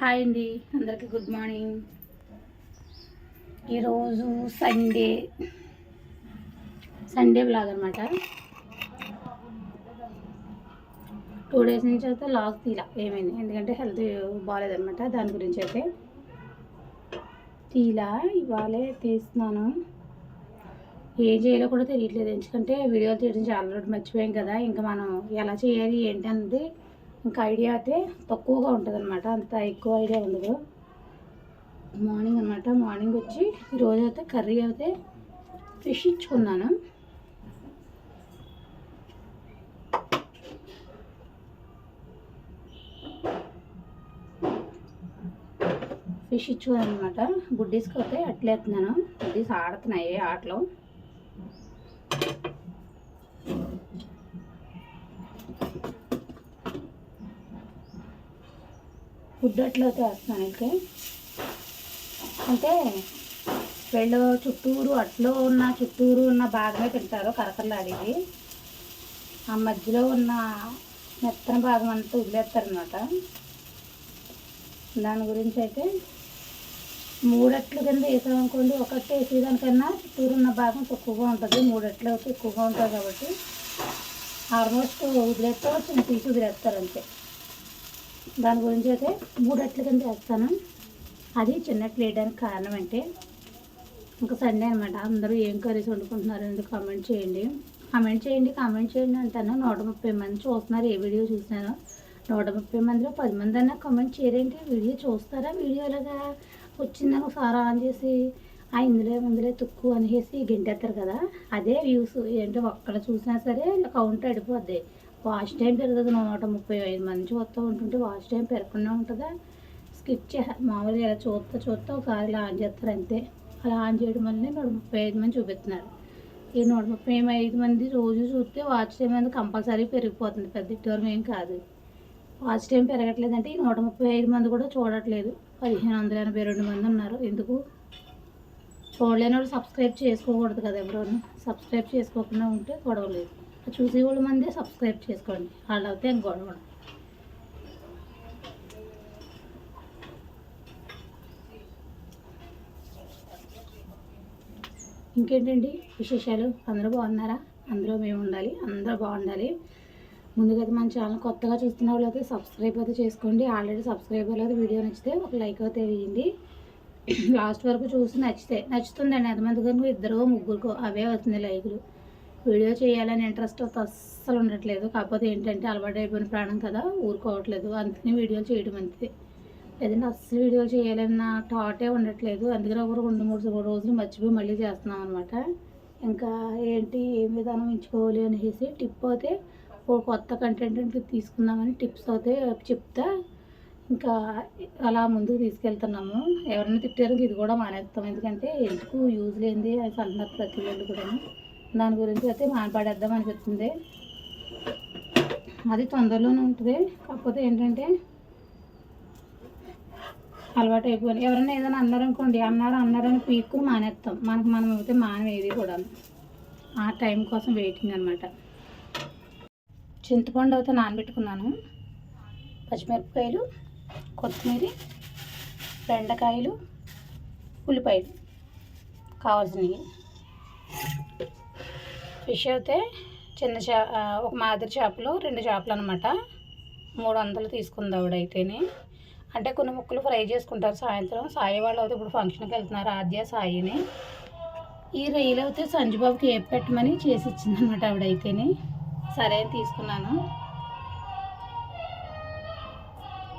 Hi అండి, అందరికీ good morning. ఈరోజు సండే వ్లాగ్ అనమాట. 2 డేస్ నుంచి అయితే లాగ్ తీలా ఏమైంది, ఎందుకంటే హెల్త్ బాగాలేదనమాట. దాని గురించి అయితే తీలా ఇవాళే తీస్తున్నాను. ఏం చేయాలో కూడా తెలియట్లేదు, ఎందుకంటే వీడియోలు తీయడం చాలా రోజులు మర్చిపోయాం కదా. ఇంకా మనం ఎలా చేయాలి ఏంటి అన్నది ఇంకా ఐడియా అయితే తక్కువగా ఉంటుంది అనమాట, అంత ఎక్కువ ఐడియా ఉండదు. మార్నింగ్ అనమాట, మార్నింగ్ వచ్చి ఈరోజు అయితే కర్రీ అయితే ఫిష్ ఇచ్చుకున్నాను. ఫిష్ ఇచ్చుకున్నాను అనమాట. బుడ్డీస్కి అయితే అట్లేస్తున్నాను, బుడ్డీస్ ఆడుతున్నాయి ఆటలో. ఫుడ్ అట్లా వేస్తున్నాను. అంటే వీళ్ళు చుట్టూరు ఉన్న భాగమే తింటారు, కరకరలాడేది. ఆ మధ్యలో ఉన్న మెత్తన భాగం అంతా వదిలేస్తారనమాట. దాని గురించి అయితే 3 అట్లు కింద వేసామనుకోండి, ఒకటి వేసేదానికన్నా చుట్టూరు ఉన్న భాగం తక్కువగా ఉంటుంది, 3 అట్లు అయితే ఎక్కువగా ఉంటుంది. కాబట్టి ఆల్మోస్ట్ వదిలేస్తారు, చిన్న పీసు వదిలేస్తారు అంతే. దాని గురించి అయితే 3 అట్ల కింద వేస్తాను. అది చిన్నట్లు వేయడానికి కారణం అంటే ఇంకా సండే అనమాట. అందరూ ఏం కర్రీస్ వండుకుంటున్నారు ఎందుకు కామెంట్ చేయండి అంటాను. 130 మంది చూస్తున్నారు, ఏ వీడియో చూసినాను. 130 మందిలో 10 మంది అన్నా కామెంట్ చేయరేంటి? వీడియో చూస్తారా? వీడియోలాగా వచ్చిందని ఒకసారి ఆన్ చేసి ఇందులో తుక్కు అనేసి గెంటేస్తారు కదా, అదే వ్యూస్. ఏంటో ఒక్కడ చూసినా సరే కౌంట్ అడిపోద్ది. వాచ్ టైం పెరుగుతుంది. 135 మంది చూస్తూ ఉంటుంటే వాచ్ టైం పెరగకుండా ఉంటుందా? స్కిప్ మామూలుగా ఇలా చూస్తా ఒకసారి ఇలా ఆన్ చేస్తారు అంతే. అలా ఆన్ చేయడం వల్లనే 135 మంది చూపిస్తున్నారు. ఈ 135 మంది రోజు చూస్తే వాచ్ టైం అనేది కంపల్సరీ పెరిగిపోతుంది, పెద్ద దూరం ఏం కాదు. వాచ్ టైం పెరగట్లేదంటే ఈ 135 మంది కూడా చూడట్లేదు. 1582 మంది ఉన్నారు. ఎందుకు చూడలేని వాళ్ళు సబ్స్క్రైబ్ చేసుకోకూడదు కదా. ఎవరు సబ్స్క్రైబ్ చేసుకోకుండా ఉంటే గొడవలేదు. చూసేవాళ్ళ మందే సబ్స్క్రైబ్ చేసుకోండి, వాళ్ళు అయితే గొడవ. ఇంకేంటండి విశేషాలు? అందరూ బాగున్నారా? అందరూ మేము ఉండాలి, అందరూ బాగుండాలి. ముందుగా మన ఛానల్ కొత్తగా చూస్తున్న వాళ్ళు అయితే సబ్స్క్రైబ్ అయితే చేసుకోండి. ఆల్రెడీ సబ్స్క్రైబ్ అయితే వీడియో నచ్చితే ఒక లైక్ అయితే వేయండి. లాస్ట్ వరకు చూసి నచ్చుతుందండి. ఎంతమంది కనుక 2 3 అవే వస్తుంది లైకులు. వీడియో చేయాలని ఇంట్రెస్ట్ అస్సలు ఉండట్లేదు. కాకపోతే ఏంటంటే అలవాటు అయిపోయిన ప్రాణం కదా, ఊరుకోవట్లేదు. అందుకని వీడియోలు చేయడం అంతే. లేదంటే అస్సలు వీడియోలు చేయాలన్న థాటే ఉండట్లేదు. అందుకని ఒక 2-3 రోజులు మర్చిపోయి మళ్ళీ చేస్తున్నాం అనమాట. ఇంకా ఏంటి ఏం విధానం ఎంచుకోవాలి అనేసి టిప్ అయితే ఒక కొత్త కంటెంట్ తీసుకుందామని టిప్స్ అయితే చెప్తా. ఇంకా అలా ముందుకు తీసుకెళ్తున్నాము. ఎవరైనా తిట్టారో ఇది కూడా మానేస్తాం, ఎందుకంటే ఎందుకు యూజ్ లేనిది అది అంటున్నారు ప్రతి వాళ్ళు కూడా. దాని గురించి అయితే మానపడేద్దాం అనిపిస్తుంది. అది తొందరలోనే ఉంటుంది. కాకపోతే ఏంటంటే అలవాటు అయిపోయింది. ఎవరైనా ఏదైనా అన్నారనుకోండి, అన్నారని పీక్కుని మానేస్తాం. మనం అయితే మానేది కూడా. ఆ టైం కోసం వెయిటింగ్ అనమాట. చింతపండు అయితే నానబెట్టుకున్నాను. పచ్చిమిరపకాయలు, కొత్తిమీర, బెండకాయలు, ఉల్లిపాయలు కావాల్సినవి. ఫిష్ అయితే ఒక మాదిరి చేపలు 2 చేపలు అనమాట. 300 తీసుకుంది ఆవిడైతేనే. అంటే కొన్ని ముక్కలు ఫ్రై చేసుకుంటారు సాయంత్రం. సాయి వాళ్ళు అయితే ఇప్పుడు ఫంక్షన్కి వెళ్తున్నారు, ఆద్య సాయిని. ఈ రొయ్యలు అయితే సంజుబాబుకి ఏ పెట్టమని చేసి ఇచ్చిందనమాట ఆవిడైతేనే. సరే అని తీసుకున్నాను.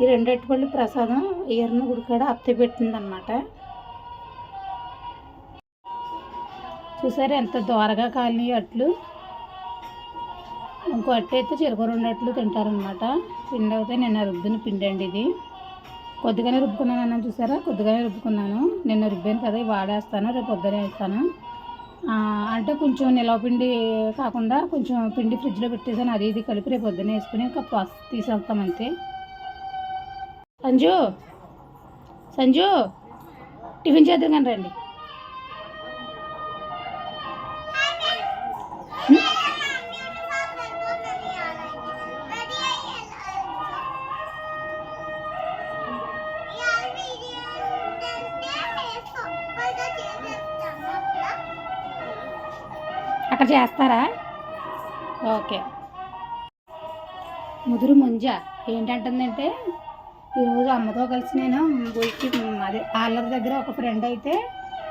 ఈ 2 అరటిపళ్ళు ప్రసాదం ఈరన్న గుడి కాడ అత్తే పెట్టిందనమాట. చూసారు ఎంత దోరగా కాలినాయి అట్లు. ఇంకో అట్టు అయితే చిరగ 2 అట్లు తింటారనమాట. పిండి అయితే నిన్న రుబ్బిన పిండి అండి. ఇది కొద్దిగానే రుబ్బుకున్నాను అన్నాను చూసారా, కొద్దిగానే రుబ్బుకున్నాను. నిన్న రుబ్బాను కదా, వాడేస్తాను, రేపు పొద్దునే వేస్తాను. అంటే కొంచెం నిలవ పిండి కాకుండా కొంచెం పిండి ఫ్రిడ్జ్లో పెట్టేసాను. అది ఇది కలిపి రేపు పొద్దునే వేసుకుని ఇంకా తీసేస్తాం అంతే. సంజు టిఫిన్ చేద్దాం కానీ రండి. అక్కడ చేస్తారా? ఓకే. ముదురు ముంజ ఏంటంటుందంటే, ఈరోజు అమ్మతో కలిసి నేను బొయ్యికి అదే పార్లర్ దగ్గర ఒక ఫ్రెండ్ అయితే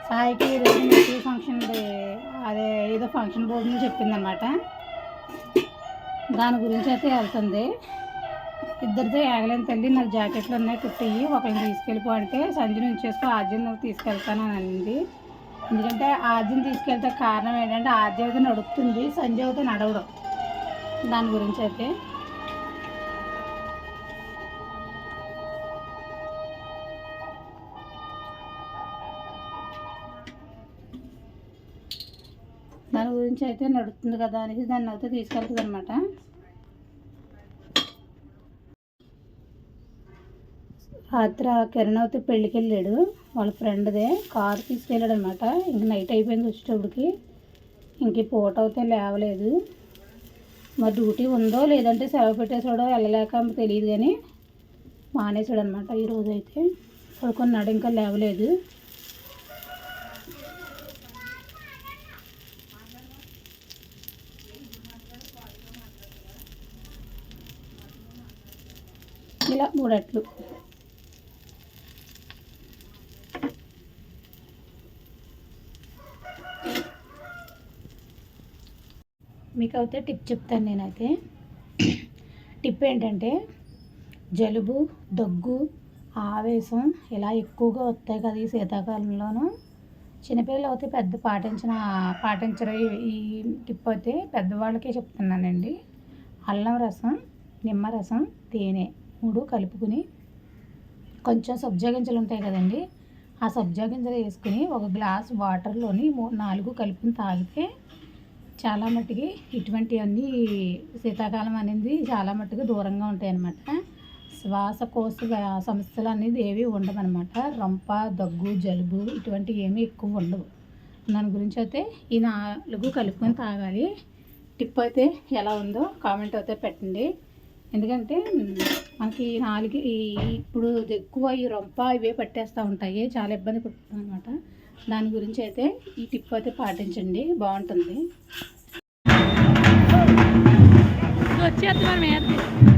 సాయికి ఈరోజు మెచ్యూ ఫంక్షన్ అదే ఏదో ఫంక్షన్ బోర్డు చెప్పిందనమాట. దాని గురించి అయితే వెళ్తుంది. ఇద్దరితో ఏగలేని తల్లి నాకు జాకెట్లు ఉన్నాయి కుట్టివి, ఒకరిని తీసుకెళ్ళిపో అంటే సంజుని ఉంచేసుకో ఆద్యం నువ్వు తీసుకెళ్తాను అని అనింది. ఎందుకంటే ఆద్యం తీసుకెళ్తే కారణం ఏంటంటే ఆద్యం అయితే నడుపుతుంది, సంజయ్ అయితే నడవడం. దాని గురించి అయితే నడుస్తుంది కదా అనేసి దాన్ని అయితే తీసుకెళ్తుంది అనమాట. రాత్రి కిరణ్ అయితే పెళ్ళికి వెళ్ళాడు, వాళ్ళ ఫ్రెండ్దే కారు తీసుకెళ్ళాడు అనమాట. ఇంక నైట్ అయిపోయింది వచ్చేటప్పటికి, ఇంక పూట అయితే లేవలేదు. మరి డ్యూటీ ఉందో లేదంటే సెలవు పెట్టేసాడో వెళ్ళలేక తెలియదు, కానీ మానేసాడు అనమాట. ఈరోజు అయితే పడుకున్నాడు, ఇంకా లేవలేదు. ఇలా 3 అట్లు. మీకు అయితే టిప్ చెప్తాను నేనైతే. టిప్ ఏంటంటే, జలుబు, దగ్గు, ఆవేశం ఇలా ఎక్కువగా వస్తాయి కదా ఈ శీతాకాలంలోనూ. చిన్నపిల్లలు అయితే పెద్ద పాటించరు ఈ టిప్ అయితే, పెద్దవాళ్ళకే చెప్తున్నానండి. అల్లం రసం, నిమ్మరసం, తేనె 3 కలుపుకుని కొంచెం సబ్జా గింజలు ఉంటాయి కదండి, ఆ సబ్జా గింజలు వేసుకుని ఒక గ్లాస్ వాటర్లోని 4 కలుపుకుని తాగితే చాలా మట్టుకి ఇటువంటివన్నీ శీతాకాలం అనేది చాలా మట్టుకు దూరంగా ఉంటాయి అన్నమాట. శ్వాసకోశ సమస్యలు అనేది ఏవి ఉండవన్నమాట. రొంప, దగ్గు, జలుబు ఇటువంటివి ఏమీ ఎక్కువ ఉండవు. దాని గురించి అయితే ఈ 4 కలుపుకొని తాగాలి. టిప్ అయితే ఎలా ఉందో కామెంట్ అయితే పెట్టండి. ఎందుకంటే మనకి 4 ఇప్పుడు ఎక్కువ ఈ రొంప ఇవే పట్టేస్తూ ఉంటాయి, చాలా ఇబ్బంది పడుతుంది అనమాట. దాని గురించి అయితే ఈ టిప్ అయితే పాటించండి, బాగుంటుంది. వచ్చేస్తున్నాను.